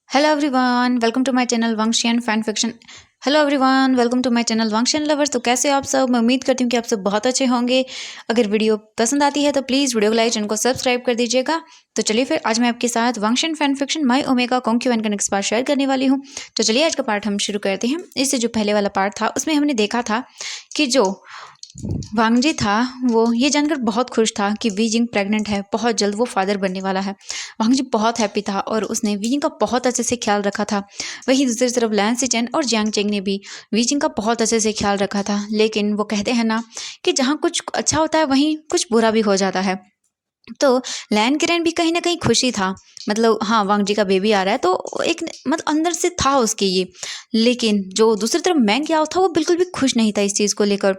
Hello everyone, welcome to my channel Vanshian fan fiction. Hello everyone, welcome to my channel Vanshian lovers. तो कैसे हो आप सब? मैं उम्मीद करती हूँ कि आप सब बहुत अच्छे होंगे। अगर वीडियो पसंद आती है तो प्लीज़ वीडियो को लाइक, चैनल को सब्सक्राइब कर दीजिएगा। तो चलिए फिर आज मैं आपके साथ वंशियन फैन फिक्शन माई ओमेगा कॉन्क्यूएन का नेक्स्ट पार्ट शेयर करने वाली हूँ। तो चलिए आज का पार्ट हम शुरू करते हैं। इससे जो पहले वाला पार्ट था उसमें हमने देखा था कि जो वांगजी था वो ये जानकर बहुत खुश था कि वीजिंग प्रेग्नेंट है, बहुत जल्द वो फादर बनने वाला है। वांगजी बहुत हैप्पी था और उसने वीजिंग का बहुत अच्छे से ख्याल रखा था। वहीं दूसरी तरफ लैन सिचेन और जियांग चेंग ने भी वीजिंग का बहुत अच्छे से ख्याल रखा था। लेकिन वो कहते हैं ना कि जहाँ कुछ अच्छा होता है वहीं कुछ बुरा भी हो जाता है। तो लैन किरण भी कहीं ना कहीं खुशी था, मतलब हाँ वांगजी का बेबी आ रहा है तो एक मतलब अंदर से था उसके ये। लेकिन जो दूसरी तरफ मैंग याओ था वो बिल्कुल भी खुश नहीं था इस चीज़ को लेकर।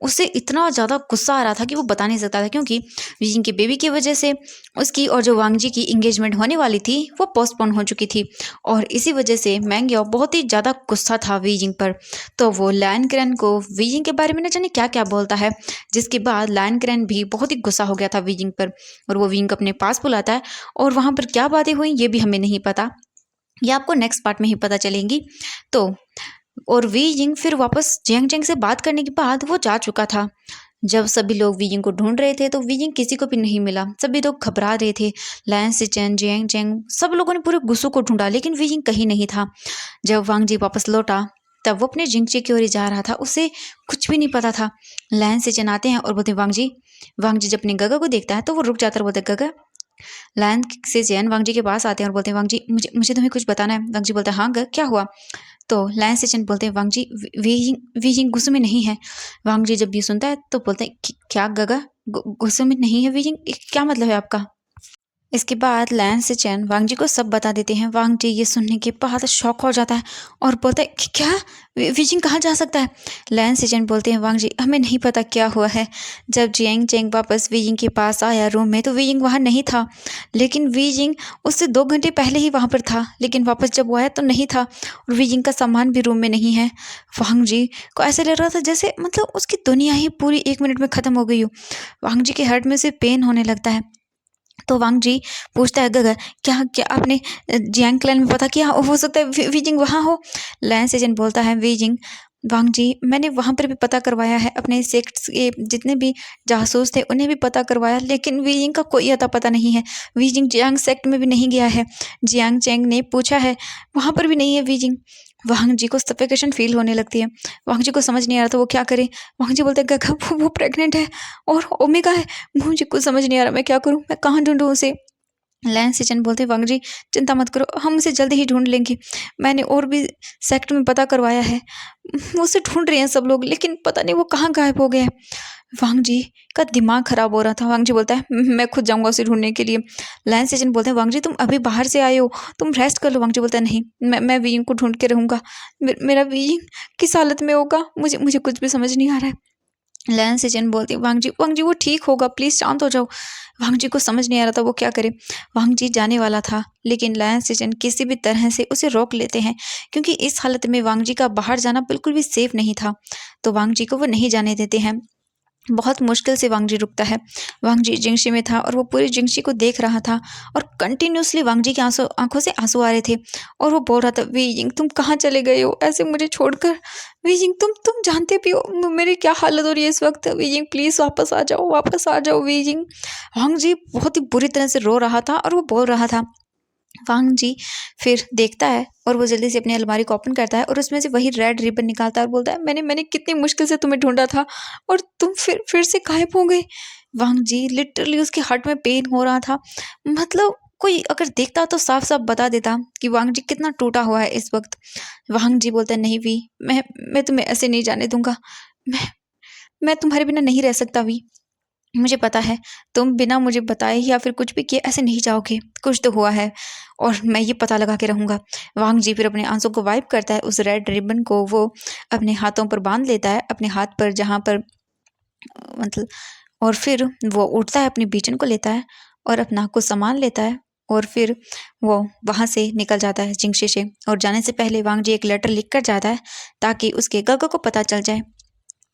उसे इतना ज़्यादा गुस्सा आ रहा था कि वो बता नहीं सकता था, क्योंकि वीजिंग के बेबी की वजह से उसकी और जो वांगजी की इंगेजमेंट होने वाली थी वो पोस्टपोन हो चुकी थी। और इसी वजह से मैंग याओ बहुत ही ज़्यादा गुस्सा था वीजिंग पर। तो वो लैन किरण को वीजिंग के बारे में न जाने क्या क्या बोलता है, जिसके बाद लैन किरण भी बहुत ही गुस्सा हो गया था वीजिंग पर। और वो विंग अपने पास बुलाता है और वहाँ पर क्या बातें हुई ये भी हमें नहीं पता, ये आपको नेक्स्ट पार्ट में ही पता चलेंगी। तो और वी जिंग फिर वापस जियांग चेंग से बात करने के बाद वो जा चुका था। जब सभी लोग वीजिंग को ढूंढ रहे थे तो वीजिंग किसी को भी नहीं मिला। सभी लोग घबरा रहे थे। लैन सिचेन, जियांग चेंग सब लोगों ने पूरे गुस्सों को ढूंढा लेकिन वीजिंग कहीं नहीं था। जब वांग जी वापस लौटा तब वो अपने जिंगचे की ओर ही जा रहा था, उसे कुछ भी नहीं पता था। लैन सिचेन आते हैं और बोलते वांग जी जब अपने गगा को देखता है तो वो रुक जाता है और बोलते गगा। लैन से जैन वांग जी के पास आते हैं और बोलते हैं वांग जी मुझे मुझे तुम्हें कुछ बताना है। वांग जी बोलते हैं हाँ क्या हुआ? तो लैन से चैन बोलते हैं वांग जी वीजिंग गुस्से में नहीं है। वांग जी जब ये सुनता है तो बोलते हैं क्या गगा गुस्से में नहीं है वीजिंग, क्या मतलब है आपका? इसके बाद लैन से चैन वांग जी को सब बता देते हैं। वांग जी ये सुनने के बाद शॉक हो जाता है और बोलता है क्या विजिंग कहाँ जा सकता है? लैन से चैन बोलते हैं वांग जी हमें नहीं पता क्या हुआ है। जब जियांग चेंग वापस वीजिंग के पास आया रूम में तो वीजिंग वहाँ नहीं था। लेकिन वीजिंग उससे 2 घंटे पहले ही वहाँ पर था, लेकिन वापस जब वो आया तो नहीं था और वीजिंग का सामान भी रूम में नहीं है। वांग जी को ऐसे लग रहा था जैसे मतलब उसकी दुनिया ही पूरी 1 मिनट में ख़त्म हो गई हो। वांग जी के हार्ट में से पेन होने लगता है। तो वांग जी पूछता है गगर क्या क्या आपने जियांग क्लैन में पता किया? हो सकता है वीजिंग वहाँ हो। लैन सेजन बोलता है वीजिंग वांग जी मैंने वहाँ पर भी पता करवाया है, अपने सेक्ट्स के जितने भी जासूस थे उन्हें भी पता करवाया, लेकिन वीजिंग का कोई अता पता नहीं है। वीजिंग जियांग सेक्ट में भी नहीं गया है। जियांग चेंग ने पूछा है वहाँ पर भी नहीं है वीजिंग। वांग जी को सफोकेशन फील होने लगती है। वांग जी को समझ नहीं आ रहा था वो क्या करे। वांग जी बोलते हैं गगा वो प्रेग्नेंट है और ओमेगा है। मुझे कुछ समझ नहीं आ रहा मैं क्या करूँ, मैं कहाँ ढूंढूँ उसे? लैन सिचन बोलते हैं वांग जी चिंता मत करो, हम उसे जल्दी ही ढूंढ लेंगे। मैंने और भी सेक्ट में पता करवाया है, उसे ढूंढ रहे हैं सब लोग, लेकिन पता नहीं वो कहाँ गायब हो गया है। वांग जी का दिमाग खराब हो रहा था। वांग जी बोलता है मैं खुद जाऊंगा उसे ढूंढने के लिए। लैन सिचन बोलते हैं वांग जी तुम अभी बाहर से आए हो, तुम रेस्ट कर लो। वांग जी बोलता है नहीं मैं वीइंग को ढूंढ के रहूंगा। मेरा वीइंग किस हालत में होगा मुझे मुझे कुछ भी समझ नहीं आ रहा है। लैन सिचन बोलती वांग जी वो ठीक होगा, प्लीज शांत हो जाओ। वांग जी को समझ नहीं आ रहा था वो क्या करे। वांग जी जाने वाला था लेकिन लैन सिचन किसी भी तरह से उसे रोक लेते हैं, क्योंकि इस हालत में वांग जी का बाहर जाना बिल्कुल भी सेफ नहीं था। तो वांग जी को वो नहीं जाने देते हैं। बहुत मुश्किल से वांग जी रुकता है। वांग जी जिंगशी में था और वो पूरी जिंगशी को देख रहा था और कंटिन्यूसली वांग जी की आंखों से आंसू आ रहे थे। और वो बोल रहा था वीजिंग तुम कहाँ चले गए हो ऐसे मुझे छोड़कर? वीजिंग तुम जानते भी हो मेरी क्या हालत हो रही है इस वक्त। वीजिंग प्लीज़ वापस आ जाओ वीजिंग। वांग जी बहुत ही बुरी तरह से रो रहा था और वो बोल रहा था। वांग जी फिर देखता है और वो जल्दी से अपनी अलमारी को ओपन करता है और उसमें से वही रेड रिबन निकालता है और बोलता है मैंने मैंने कितनी मुश्किल से तुम्हें ढूंढा था और तुम फिर से गायब हो गए। वांग जी लिटरली उसके हार्ट में पेन हो रहा था। मतलब कोई अगर देखता तो साफ साफ बता देता कि वांग जी कितना टूटा हुआ है इस वक्त। वांग जी बोलता है नहीं वी, मैं तुम्हें ऐसे नहीं जाने दूंगा। मैं मैं तुम्हारे बिना नहीं रह सकता वी। मुझे पता है तुम बिना मुझे बताए या फिर कुछ भी किए ऐसे नहीं जाओगे, कुछ तो हुआ है और मैं ये पता लगा के रहूँगा। वांग जी फिर अपने आंसू को वाइप करता है, उस रेड रिबन को वो अपने हाथों पर बांध लेता है, अपने हाथ पर जहाँ पर मतलब। और फिर वो उठता है, अपनी बीचन को लेता है और अपना कुछ सामान लेता है और फिर वो वहाँ से निकल जाता है जिंगशी से। और जाने से पहले वांग जी एक लेटर लिख कर जाता है ताकि उसके गगा को पता चल जाए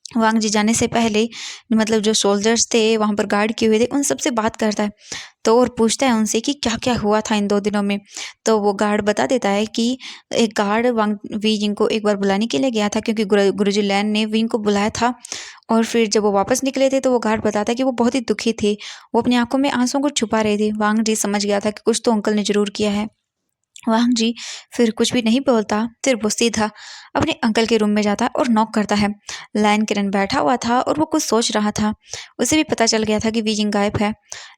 वांग जी जाने से पहले मतलब जो सोल्जर्स थे वहाँ पर गार्ड किए हुए थे उन सबसे बात करता है, तो और पूछता है उनसे कि क्या क्या हुआ था इन 2 दिनों में। तो वो गार्ड बता देता है कि एक गार्ड वांग वी जिंग को एक बार बुलाने के लिए गया था, क्योंकि गुरुजी लैन ने विंग को बुलाया था। और फिर जब वो वापस निकले थे तो वो गार्ड बताता है कि वो बहुत ही दुखी थे, वो अपनी आंखों में आंसुओं को छुपा रहे थे। वांग जी समझ गया था कि कुछ तो अंकल ने जरूर किया है। वांग जी फिर कुछ भी नहीं बोलता, फिर वो सीधा अपने अंकल के रूम में जाता है और नॉक करता है। लैन किरण बैठा हुआ था और वो कुछ सोच रहा था। उसे भी पता चल गया था कि वीजिंग गायब है,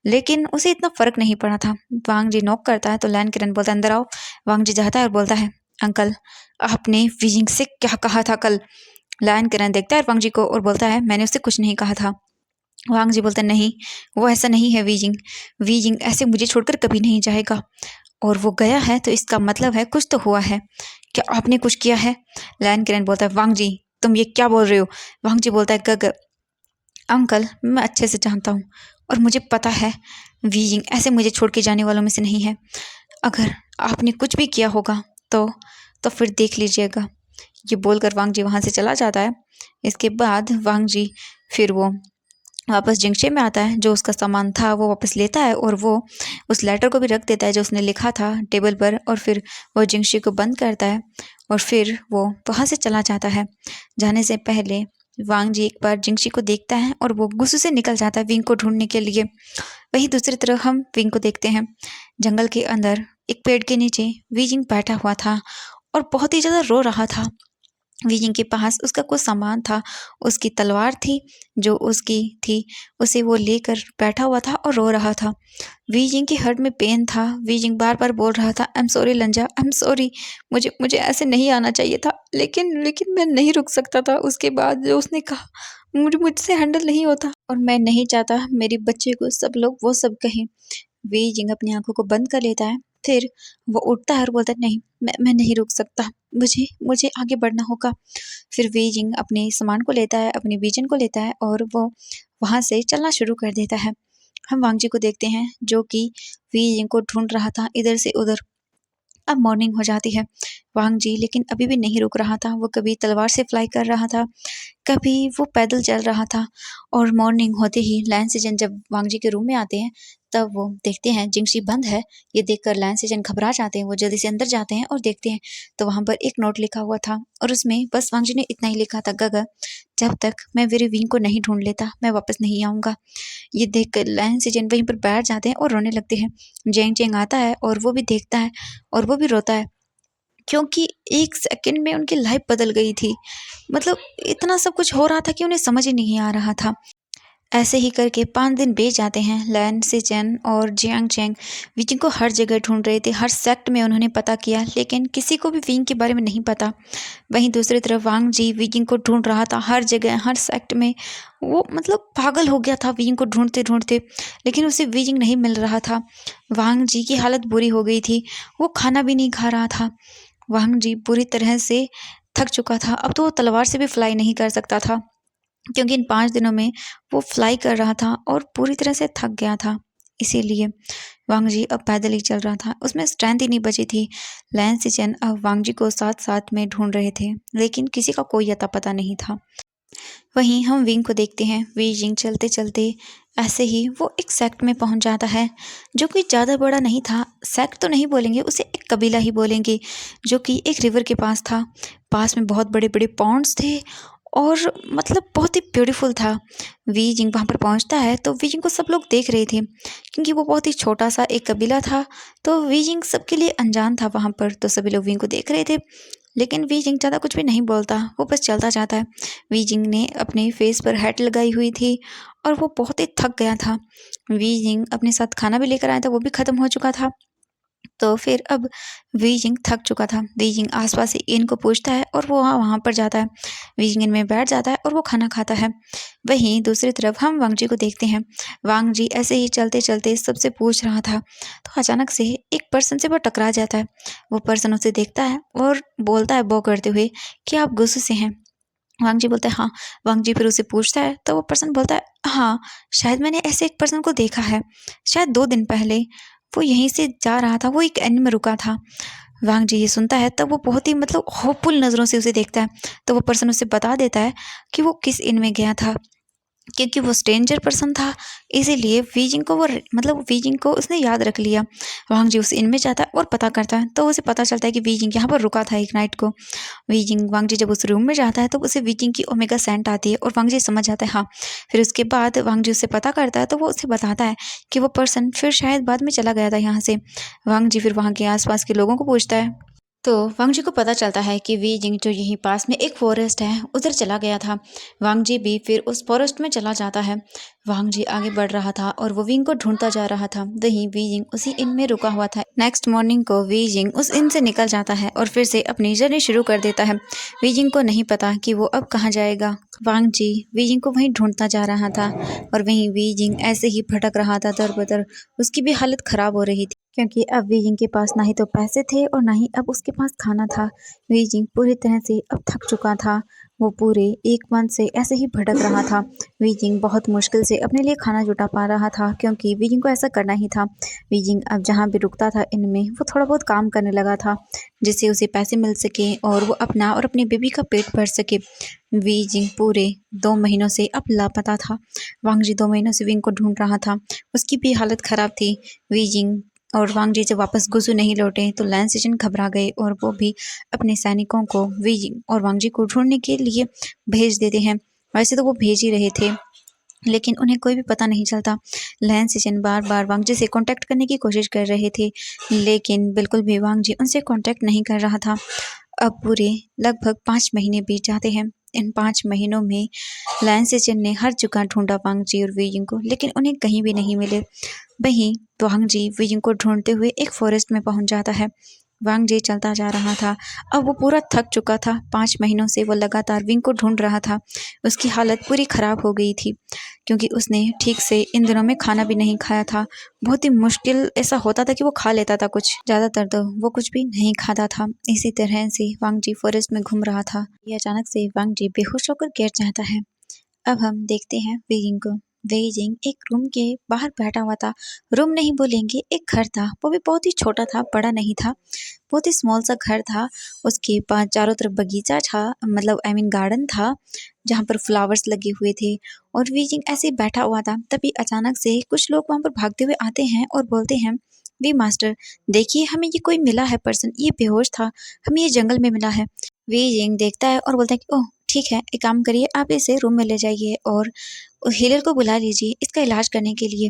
लेकिन उसे इतना फर्क नहीं पड़ा था। वांग जी नॉक करता है तो लैन किरण बोलता है अंदर आओ। वांग जी जाता है और बोलता है अंकल, आपने वीजिंग से क्या कहा था कल? लैन किरण देखता है वांग जी को और बोलता है मैंने उससे कुछ नहीं कहा था। वांग जी बोलता है नहीं, वो ऐसा नहीं है वीजिंग, वीजिंग ऐसे मुझे छोड़कर कभी नहीं जाएगा, और वो गया है तो इसका मतलब है कुछ तो हुआ है। क्या आपने कुछ किया है? लैन किरण बोलता है वांग जी तुम ये क्या बोल रहे हो? वांग जी बोलता है गग अंकल मैं अच्छे से जानता हूँ और मुझे पता है वीजिंग ऐसे मुझे छोड़ के जाने वालों में से नहीं है। अगर आपने कुछ भी किया होगा तो फिर देख लीजिएगा। ये बोलकर वांग जी वहाँ से चला जाता है। इसके बाद वांग जी फिर वो वापस जिंगशे में आता है, जो उसका सामान था वो वापस लेता है और वो उस लेटर को भी रख देता है जो उसने लिखा था टेबल पर, और फिर वो जिंगशे को बंद करता है और फिर वो वहाँ से चला जाता है। जाने से पहले वांग जी एक बार जिंगशी को देखता है और वो गुस्से से निकल जाता है विंग को ढूंढने के लिए। वहीं दूसरी तरफ हम विंग को देखते हैं। जंगल के अंदर एक पेड़ के नीचे वीजिंग बैठा हुआ था और बहुत ही ज़्यादा रो रहा था। वीजिंग के पास उसका कुछ सामान था, उसकी तलवार थी जो उसकी थी, उसे वो लेकर बैठा हुआ था और रो रहा था। वीजिंग के हर्ट में पेन था। वीजिंग बार बार बोल रहा था I am sorry लंजा, I am sorry, मुझे मुझे ऐसे नहीं आना चाहिए था, लेकिन लेकिन मैं नहीं रुक सकता था। उसके बाद जो उसने कहा मुझसे हैंडल नहीं होता, और मैं नहीं चाहता मेरे बच्चे को सब लोग वो सब कहें। वीजिंग अपनी आंखों को बंद कर लेता है, फिर वो उठता है और बोलता है नहीं, मैं नहीं रुक सकता, मुझे मुझे आगे बढ़ना होगा। फिर वीजिंग अपने सामान को लेता है, अपने विजन को लेता है और वो वहाँ से चलना शुरू कर देता है। हम वांग जी को देखते हैं जो कि वीजिंग को ढूंढ रहा था इधर से उधर। अब मॉर्निंग हो जाती है। वांग जी लेकिन अभी भी नहीं रुक रहा था। वो कभी तलवार से फ्लाई कर रहा था, कभी वो पैदल चल रहा था। और मॉर्निंग होते ही लैन सीजन जब वांग जी के रूम में आते हैं तब वो देखते हैं जिंगशी बंद है। ये देखकर लैन सीजन घबरा जाते हैं। वो जल्दी से अंदर जाते हैं और देखते हैं तो वहाँ पर एक नोट लिखा हुआ था और उसमें बस वांग जी ने इतना ही लिखा था, गगा जब तक मैं मेरे विंग को नहीं ढूंढ लेता मैं वापस नहीं आऊँगा। ये देखकर लैन सीजन वहीं पर बैठ जाते हैं और रोने लगते हैं। जेंग चेंग आता है और वो भी देखता है और वो भी रोता है, क्योंकि 1 सेकंड में उनकी लाइफ बदल गई थी। मतलब इतना सब कुछ हो रहा था कि उन्हें समझ ही नहीं आ रहा था। ऐसे ही करके 5 दिन बीत जाते हैं। लैन सिचन और जियांग चेंग विंग को हर जगह ढूंढ रहे थे, हर सेक्ट में उन्होंने पता किया, लेकिन किसी को भी विंग के बारे में नहीं पता। वहीं दूसरी तरफ वांग जी विंग को ढूंढ रहा था हर जगह, हर सेक्ट में। वो मतलब पागल हो गया था विंग को ढूंढते ढूंढते, लेकिन उसे विंग नहीं मिल रहा था। वांग जी की हालत बुरी हो गई थी, वो खाना भी नहीं खा रहा था। वांग जी पूरी तरह से थक चुका था। अब तो वो तलवार से भी फ्लाई नहीं कर सकता था, क्योंकि इन 5 दिनों में वो फ्लाई कर रहा था और पूरी तरह से थक गया था। इसीलिए वांग जी अब पैदल ही चल रहा था, उसमें स्ट्रेंथ ही नहीं बची थी। लैन सिचन अब वांग जी को साथ साथ में ढूंढ रहे थे, लेकिन किसी का कोई अता पता नहीं था। वहीं हम विंग को देखते हैं। विंग चलते चलते ऐसे ही वो एक सेक्ट में पहुंच जाता है, जो कि ज़्यादा बड़ा नहीं था। सेक्ट तो नहीं बोलेंगे उसे, एक कबीला ही बोलेंगे, जो कि एक रिवर के पास था। पास में बहुत बड़े बड़े पॉन्ड्स थे और मतलब बहुत ही ब्यूटीफुल था। वीजिंग वहाँ पर पहुँचता है तो वीजिंग को सब लोग देख रहे थे, क्योंकि वो बहुत ही छोटा सा एक कबीला था। तो वीजिंग सबके लिए अनजान था वहाँ पर, तो सभी लोग विंग को देख रहे थे, लेकिन वीजिंग ज़्यादा कुछ भी नहीं बोलता, वो बस चलता जाता है। वीजिंग ने अपने फेस पर हैट लगाई हुई थी और वो बहुत ही थक गया था। वीजिंग अपने साथ खाना भी लेकर आया था, वो भी ख़त्म हो चुका था। तो फिर अब वीजिंग थक चुका था। वीजिंग आसपास से इन को पूछता है और वो वहाँ पर जाता है। वीजिंग इन में बैठ जाता है और वो खाना खाता है। वहीं दूसरी तरफ हम वांग जी को देखते हैं। वांग जी ऐसे ही चलते चलते सबसे पूछ रहा था, तो अचानक से एक पर्सन से वो टकरा जाता है। वो पर्सन उसे देखता है और बोलता है बो करते हुए कि आप गुस्से से हैं। वांग जी बोलता है हाँ। वांग जी फिर उसे पूछता है तो वो पर्सन बोलता है हाँ, शायद मैंने ऐसे एक पर्सन को देखा है, शायद 2 दिन पहले वो यहीं से जा रहा था, वो एक एंड में रुका था। वांग जी ये सुनता है तब वो बहुत ही मतलब होपफुल नज़रों से उसे देखता है। तो वो पर्सन उसे बता देता है कि वो किस इन में गया था, क्योंकि वो स्ट्रेंजर पर्सन था, इसीलिए वीजिंग को वो मतलब वीजिंग को उसने याद रख लिया। वांग जी उस इन में जाता है और पता करता है, तो उसे पता चलता है कि वीजिंग यहाँ पर रुका था एक नाइट को। वीजिंग वांग जी जब उस रूम में जाता है तो उसे वीजिंग की ओमेगा सेंट आती है और वांग जी समझ जाता है हाँ। फिर उसके बाद वांग जी उससे पता करता है तो वो उसे बताता है कि वो पर्सन फिर शायद बाद में चला गया था यहाँ से। वांग जी फिर वहाँ के आसपास के लोगों को पूछता है, तो वांग जी को पता चलता है कि वी जिंग जो यहीं पास में एक फॉरेस्ट है उधर चला गया था। वांग जी भी फिर उस फॉरेस्ट में चला जाता है। वांग जी आगे बढ़ रहा था और वो विंग को ढूंढता जा रहा था, वहीं वी जिंग उसी इन में रुका हुआ था। नेक्स्ट मॉर्निंग को वी जिंग उस इन से निकल जाता है और फिर से अपनी जर्नी शुरू कर देता है। वी जिंग को नहीं पता कि वो अब कहाँ जाएगा। वांग जी वी जिंग को वहीं ढूंढता जा रहा था और वहीं वी जिंग ऐसे ही भटक रहा था दर बदर। उसकी भी हालत खराब हो रही थी, क्योंकि अब वीजिंग के पास ना ही तो पैसे थे और ना ही अब उसके पास खाना था। वीजिंग पूरी तरह से अब थक चुका था। वो पूरे एक मंथ से ऐसे ही भटक रहा था। वीजिंग बहुत मुश्किल से अपने लिए खाना जुटा पा रहा था, क्योंकि वीजिंग को ऐसा करना ही था। वीजिंग अब जहाँ भी रुकता था इनमें वो थोड़ा बहुत काम करने लगा था, जिससे उसे पैसे मिल सके और वो अपना और अपनी बेबी का पेट भर सके। वीजिंग पूरे 2 महीनों से अब लापता था। वांग जी 2 महीनों से विंग को ढूंढ रहा था। उसकी भी हालत खराब थी। वीजिंग और वांग जी जब वापस गुजू नहीं लौटे तो लैन सिजन घबरा गए और वो भी अपने सैनिकों को वीजिंग और वांग जी को ढूंढने के लिए भेज देते हैं। वैसे तो वो भेज ही रहे थे, लेकिन उन्हें कोई भी पता नहीं चलता। लैन सिजन बार बार वांग जी से कांटेक्ट करने की कोशिश कर रहे थे, लेकिन बिल्कुल भी वांग जी उनसे कांटेक्ट नहीं कर रहा था। अब पूरे लगभग 5 महीने बीत जाते हैं। इन 5 महीनों में लैन सिजन ने हर जगह ढूंढा वांग जी और वीजिंग को, लेकिन उन्हें कहीं भी नहीं मिले। वहीं वांग जी वीजिंग को ढूंढते हुए एक फॉरेस्ट में पहुंच जाता है। वांग जी चलता जा रहा था। अब वो पूरा थक चुका था। 5 महीनों से वो लगातार विंग को ढूंढ रहा था। उसकी हालत पूरी खराब हो गई थी, क्योंकि उसने ठीक से इन दिनों में खाना भी नहीं खाया था। बहुत ही मुश्किल ऐसा होता था कि वो खा लेता था कुछ, ज़्यादातर तो वो कुछ भी नहीं खाता था। इसी तरह से वांग जी फॉरेस्ट में घूम रहा था। ये अचानक से वांग जी बेहोश होकर गिर जाता है। अब हम देखते हैं वेइजिंग को। वेइजिंग एक रूम के बाहर बैठा हुआ था। रूम नहीं बोलेंगे, एक घर था। वो भी बहुत ही छोटा था, बड़ा नहीं था। बहुत ही स्मॉल सा घर था। उसके पास चारों तरफ बगीचा था, मतलब आई मीन गार्डन था, जहाँ पर फ्लावर्स लगे हुए थे। और वेइजिंग ऐसे ही बैठा हुआ था। तभी अचानक से कुछ लोग वहाँ पर भागते हुए आते हैं और बोलते हैं, वी मास्टर देखिए, हमें ये कोई मिला है पर्सन, ये बेहोश था, हमें ये जंगल में मिला है। वेइजिंग देखता है और बोलता है कि ओह ठीक है, एक काम करिए, आप इसे रूम में ले जाइए और हीलर को बुला लीजिए इसका इलाज करने के लिए।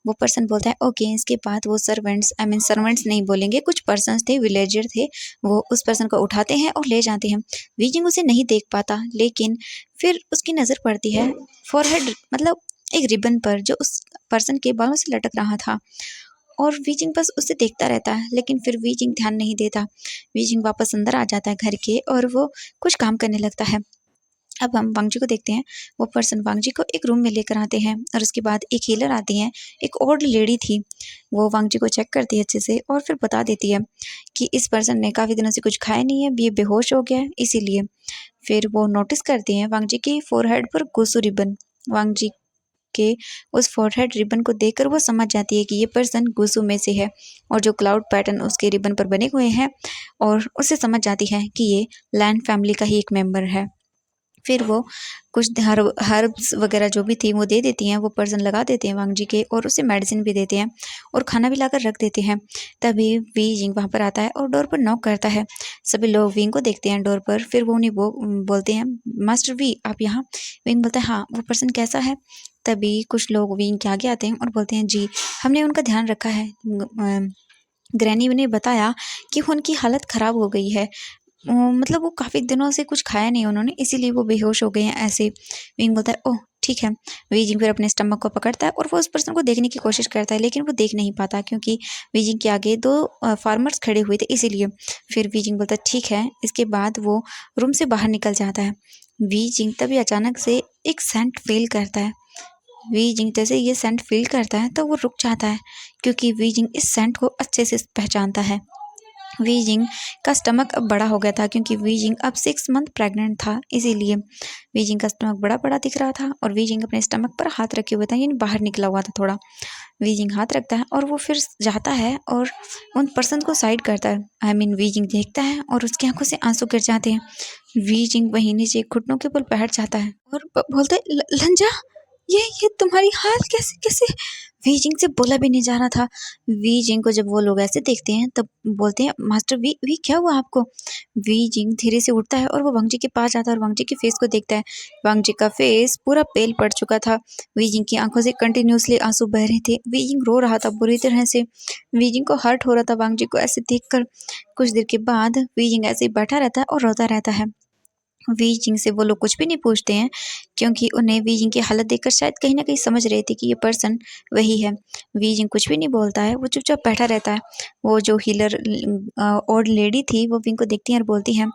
वो पर्सन बोलता है ओके। इसके बाद वो सर्वेंट्स, आई मीन सर्वेंट्स नहीं बोलेंगे, कुछ पर्सन्स थे, विलेजर थे, वो उस पर्सन को उठाते हैं और ले जाते हैं। वीजिंग उसे नहीं देख पाता, लेकिन फिर उसकी नज़र पड़ती है फॉरहेड, मतलब एक रिबन पर जो उस पर्सन के बालों से लटक रहा था। और वीजिंग बस उसे देखता रहता है, लेकिन फिर वीजिंग ध्यान नहीं देता। वीजिंग वापस अंदर आ जाता है घर के और वो कुछ काम करने लगता है। अब हम वांग जी को देखते हैं। वो पर्सन वांग जी को एक रूम में लेकर आते हैं और उसके बाद एक हीलर आती है। एक ओल्ड लेडी थी, वो वांग जी को चेक करती है अच्छे से और फिर बता देती है कि इस पर्सन ने काफ़ी दिनों से कुछ खाया नहीं है, ये बेहोश हो गया है इसीलिए। फिर वो नोटिस करती हैं वांग जी की फोरहेड पर गुस्सू रिबन। वांग जी के उस फोरहेड रिबन को देखकर वो समझ जाती है कि ये पर्सन गुस्सू में से है, और जो क्लाउड पैटर्न उसके रिबन पर बने हुए हैं, और उससे समझ जाती है कि ये लैंड फैमिली का ही एक मेंबर है। फिर वो कुछ हर्ब्स वगैरह जो भी थी वो दे देती हैं, वो पर्सन लगा देते हैं वांग जी के, और उसे मेडिसिन भी देते हैं और खाना भी लाकर रख देते हैं। तभी वी जिंग वहाँ पर आता है और डोर पर नॉक करता है। सभी लोग विंग को देखते हैं डोर पर। फिर वो उन्हें वो बोलते हैं, मास्टर वी आप यहाँ? विंग बोलता है हाँ। वो पर्सन कैसा है? तभी कुछ लोग विंग के आगे आते हैं और बोलते हैं जी हमने उनका ध्यान रखा है। ग्रैनी ने बताया कि उनकी हालत ख़राब हो गई है, मतलब वो काफ़ी दिनों से कुछ खाया नहीं उन्होंने, इसीलिए वो बेहोश हो गए हैं ऐसे। विंग बोलता है ओह ठीक है। वीजिंग फिर अपने स्टमक को पकड़ता है और वो उस पर्सन को देखने की कोशिश करता है, लेकिन वो देख नहीं पाता, क्योंकि वीजिंग के आगे दो फार्मर्स खड़े हुए थे इसीलिए। फिर वीजिंग बोलता है ठीक है। इसके बाद वो रूम से बाहर निकल जाता है। वीजिंग तभी अचानक से एक सेंट फील करता है। वीजिंग जैसे ये सेंट फील करता है तो वो रुक जाता है, क्योंकि वीजिंग इस सेंट को अच्छे से पहचानता है। वी जिंग का स्टमक अब बड़ा हो गया था क्योंकि वी जिंग अब 6 मंथ प्रेग्नेंट था, इसीलिए वी जिंग का स्टमक बड़ा बड़ा दिख रहा था और वी जिंग अपने स्टमक पर हाथ रखे हुए था, यानी बाहर निकला हुआ था थोड़ा। वी जिंग हाथ रखता है और वो फिर जाता है और उन पर्सन को साइड करता है। वी जिंग देखता है और उसकी आंखों से आंसू गिर जाते हैं। वी जिंग वहीं नीचे घुटनों के बल बैठ जाता है और बोलता है, लंजा, ये तुम्हारी हाल कैसे कैसे। वी जिंग से बोला भी नहीं जा रहा था। वी जिंग को जब वो लोग ऐसे देखते हैं तब बोलते हैं, मास्टर वी वी क्या हुआ आपको। वी जिंग धीरे से उठता है और वो वांग जी के पास जाता है और वांग जी के फेस को देखता है। वांग जी का फेस पूरा पेल पड़ चुका था। वी जिंग की आंखों से कंटिन्यूसली आंसू बह रहे थे। वी जिंग रो रहा था बुरी तरह से। वी जिंग को हर्ट हो रहा था वांग जी को ऐसे देखकर। कुछ देर के बाद वी जिंग ऐसे ही बैठा रहता है और रोता रहता है। वी जिंग से वो लोग कुछ भी नहीं पूछते हैं क्योंकि उन्हें वी जिंग की हालत देखकर शायद कहीं ना कहीं समझ रहे थे कि ये पर्सन वही है। वी जिंग कुछ भी नहीं बोलता है, वो चुपचाप बैठा रहता है। वो जो हीलर ओल्ड लेडी थी वो विंग को देखती है और बोलती है,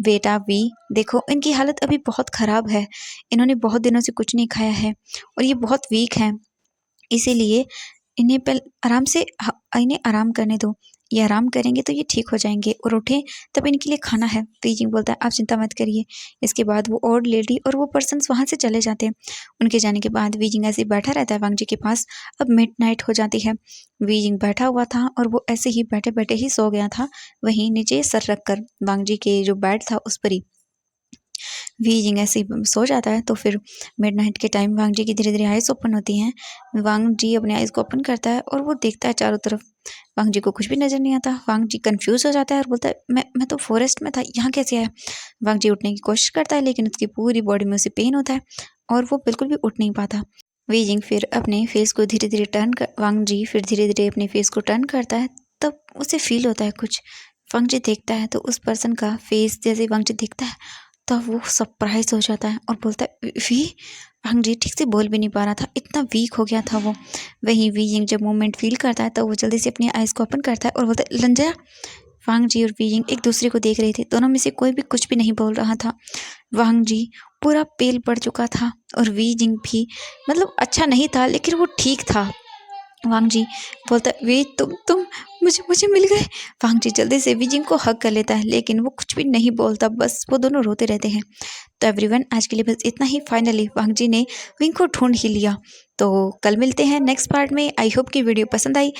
बेटा वी, देखो इनकी हालत अभी बहुत ख़राब है। इन्होंने बहुत दिनों से कुछ नहीं खाया है और ये बहुत वीक हैं, इसीलिए इन्हें आराम से इन्हें आराम करने दो। ये आराम करेंगे तो ये ठीक हो जाएंगे और उठें तब इनके लिए खाना है। बीजिंग बोलता है, आप चिंता मत करिए। इसके बाद वो ओल्ड लेडी और वो पर्सन वहाँ से चले जाते हैं। उनके जाने के बाद बीजिंग ऐसे ही बैठा रहता है वांग जी के पास। अब मिडनाइट हो जाती है। बीजिंग बैठा हुआ था और वो ऐसे ही बैठे बैठे ही सो गया था, वहीं नीचे सर रख कर वांग जी के जो बेड था उस पर ही। वी जिंग ऐसे ही सो जाता है। तो फिर मिडनाइट के टाइम वांग जी की धीरे धीरे आइज़ ओपन होती हैं। वांग जी अपने आइज़ को ओपन करता है और वो देखता है चारों तरफ। वांग जी को कुछ भी नज़र नहीं आता। वांग जी कंफ्यूज हो जाता है और बोलता है, मैं तो फॉरेस्ट में था, यहाँ कैसे आया। वांग जी उठने की कोशिश करता है लेकिन उसकी पूरी बॉडी में उसे पेन होता है और वो बिल्कुल भी उठ नहीं पाता। वी जिंग फिर अपने फेस को धीरे धीरे वांग जी फिर धीरे धीरे अपने फेस को टर्न करता है, तब उसे फील होता है कुछ। वांग जी देखता है तो उस पर्सन का फेस जैसे वांग जी देखता है तब वो सरप्राइज हो जाता है और बोलता है, वी। वांग जी ठीक से बोल भी नहीं पा रहा था, इतना वीक हो गया था वो। वहीं वी यिंग जब मोमेंट फील करता है तो वो जल्दी से अपनी आइज़ को ओपन करता है और बोलता है, लंजा। वांग जी और वी यिंग एक दूसरे को देख रहे थे, दोनों में से कोई भी कुछ भी नहीं बोल रहा था। वांग जी पूरा पेल पड़ चुका था और वी यिंग भी, मतलब अच्छा नहीं था लेकिन वो ठीक था। वांग जी बोलता है, वे तुम मुझे मुझे मिल गए। वांग जी जल्दी से वी जिंग को हग कर लेता है लेकिन वो कुछ भी नहीं बोलता, बस वो दोनों रोते रहते हैं। तो एवरीवन, आज के लिए बस इतना ही। फाइनली वांग जी ने विंग को ढूंढ ही लिया। तो कल मिलते हैं नेक्स्ट पार्ट में। आई होप कि वीडियो पसंद आई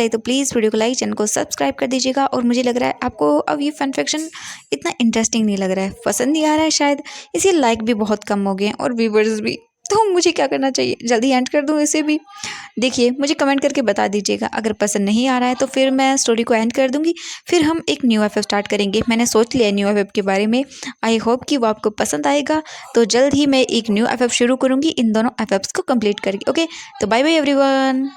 तो प्लीज़ वीडियो को लाइक, चैनल को सब्सक्राइब कर दीजिएगा। और मुझे लग रहा है आपको अब ये फन फिक्शन इतना इंटरेस्टिंग नहीं लग रहा है, पसंद नहीं आ रहा है शायद, इसलिए लाइक भी बहुत कम हो गए हैं और व्यूवर्स भी। तो मुझे क्या करना चाहिए, जल्दी एंड कर दूँ इसे भी। देखिए, मुझे कमेंट करके बता दीजिएगा, अगर पसंद नहीं आ रहा है तो फिर मैं स्टोरी को एंड कर दूँगी। फिर हम एक न्यू एफएफ स्टार्ट करेंगे। मैंने सोच लिया है न्यू एफएफ के बारे में। आई होप कि वो आपको पसंद आएगा। तो जल्द ही मैं एक न्यू एफएफ शुरू करूँगी इन दोनों एफएफ्स को कंप्लीट करके। ओके, तो बाय बाय एवरीवन।